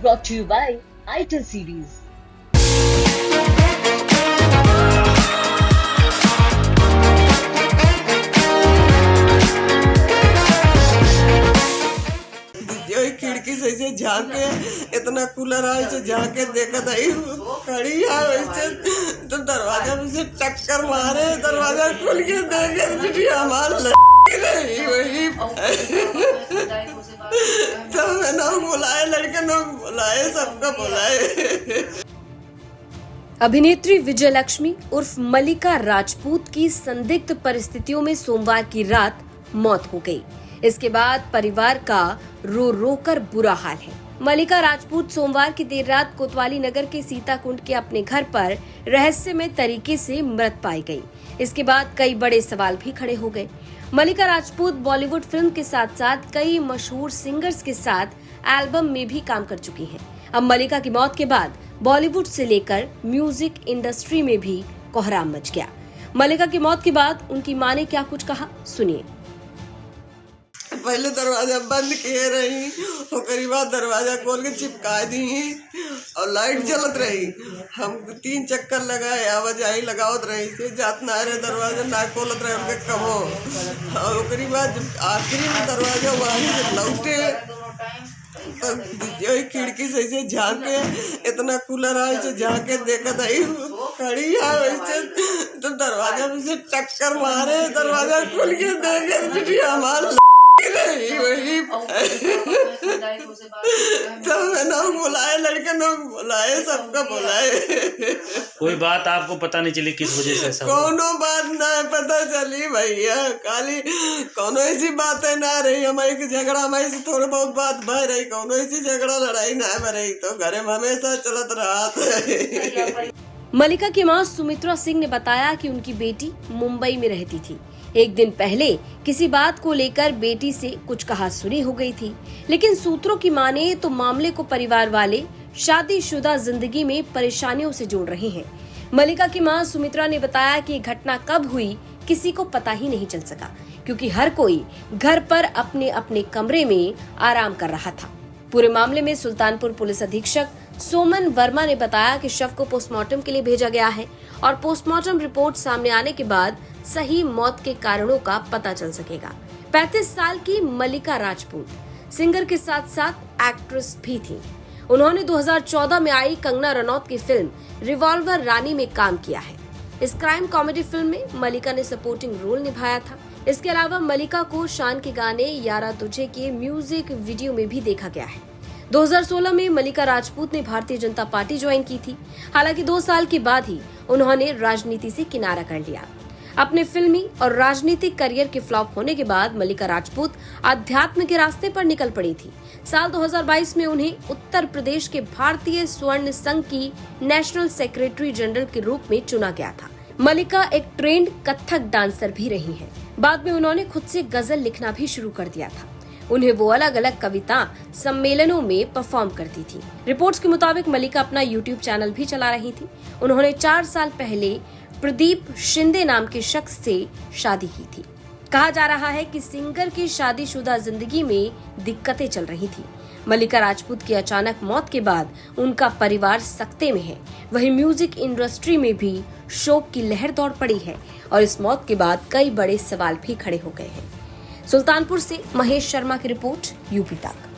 brought to you by ITIL series. यही खिड़की से ऐसे झांके इतना कूलर है ऐसे झांके देखा था खड़ी है वैसे तो दरवाजा में से टक्कर मारे दरवाजा खुल के देखे चिड़िया हमार रही वही तो मैंने बुलाए लड़के लोग बुलाए सबका बुलाए। अभिनेत्री विजयलक्ष्मी उर्फ मलिका राजपूत की संदिग्ध परिस्थितियों में सोमवार की रात मौत हो गई। इसके बाद परिवार का रो रो कर बुरा हाल है। मलिका राजपूत सोमवार की देर रात कोतवाली नगर के सीताकुंड के अपने घर पर रहस्यमय तरीके से मृत पाई गई। इसके बाद कई बड़े सवाल भी खड़े हो गए। मलिका राजपूत बॉलीवुड फिल्म के साथ साथ कई मशहूर सिंगर्स के साथ एल्बम में भी काम कर चुकी हैं। अब मलिका की मौत के बाद बॉलीवुड से लेकर म्यूजिक इंडस्ट्री में भी कोहराम मच गया। मलिका की मौत के बाद उनकी मां ने क्या कुछ कहा, सुनिए। पहले दरवाजा बंद किए रही और बाद दरवाजा खोल के चिपका दी और लाइट जलत रही। हम 3 चक्कर लगाए आवाजाही लगावत रही से जात ना रहे दरवाजा ना खोलत रहे उनके कमो और ओकरी बाद आखिरी में दरवाजा वहीं से लौटे तो यही खिड़की से ऐसे झांके इतना कूलर है ऐसे झांके देखा था खड़ी है वैसे तो दरवाजा में से टक्कर मारे दरवाजा खुल के देखे चिड़िया हमार रही वही तो मैंने बुलाए लड़के लोग बुलाए सबका बुलाए। कोई बात आपको पता नहीं चली किस वजह से ऐसा? कोनो बात ना पता चली भैया, खाली कोनो ऐसी बातें ना रही हमारी की झगड़ा हमारी से थोड़ी बहुत बात भर रही, कोनो ऐसी झगड़ा लड़ाई ना भर रही तो घरे में हमेशा चलत रहा था। मलिका की मां सुमित्रा सिंह ने बताया कि उनकी बेटी मुंबई में रहती थी। एक दिन पहले किसी बात को लेकर बेटी से कुछ कहासुनी हो गई थी, लेकिन सूत्रों की माने तो मामले को परिवार वाले शादीशुदा जिंदगी में परेशानियों से जोड़ रहे हैं। मलिका की मां सुमित्रा ने बताया कि घटना कब हुई किसी को पता ही नहीं चल सका, क्योंकि हर कोई घर पर अपने अपने कमरे में आराम कर रहा था। पूरे मामले में सुल्तानपुर पुलिस अधीक्षक सोमन वर्मा ने बताया कि शव को पोस्टमार्टम के लिए भेजा गया है और पोस्टमार्टम रिपोर्ट सामने आने के बाद सही मौत के कारणों का पता चल सकेगा। 35 साल की मलिका राजपूत सिंगर के साथ साथ एक्ट्रेस भी थी। उन्होंने 2014 में आई कंगना रनौत की फिल्म रिवॉल्वर रानी में काम किया है। इस क्राइम कॉमेडी फिल्म में मलिका ने सपोर्टिंग रोल निभाया था। इसके अलावा मलिका को शान के गाने यारा तुझे के म्यूजिक वीडियो में भी देखा गया है। 2016 में मलिका राजपूत ने भारतीय जनता पार्टी ज्वाइन की थी। हालांकि 2 साल के बाद ही उन्होंने राजनीति से किनारा कर लिया। अपने फिल्मी और राजनीतिक करियर के फ्लॉप होने के बाद मलिका राजपूत अध्यात्म के रास्ते पर निकल पड़ी थी। साल 2022 में उन्हें उत्तर प्रदेश के भारतीय स्वर्ण संघ की नेशनल सेक्रेटरी जनरल के रूप में चुना गया था। मलिका एक ट्रेंड कथक डांसर भी रही हैं। बाद में उन्होंने खुद से गजल लिखना भी शुरू कर दिया था। उन्हें वो अलग अलग कविता सम्मेलनों में परफॉर्म करती थी। रिपोर्ट्स के मुताबिक मलिका अपना यूट्यूब चैनल भी चला रही थी। उन्होंने 4 साल पहले प्रदीप शिंदे नाम के शख्स से शादी की थी। कहा जा रहा है कि सिंगर की शादीशुदा जिंदगी में दिक्कतें चल रही थी। मलिका राजपूत की अचानक मौत के बाद उनका परिवार सकते में है। वहीं म्यूजिक इंडस्ट्री में भी शोक की लहर दौड़ पड़ी है और इस मौत के बाद कई बड़े सवाल भी खड़े हो गए हैं। सुल्तानपुर से महेश शर्मा की रिपोर्ट, यूपी तक।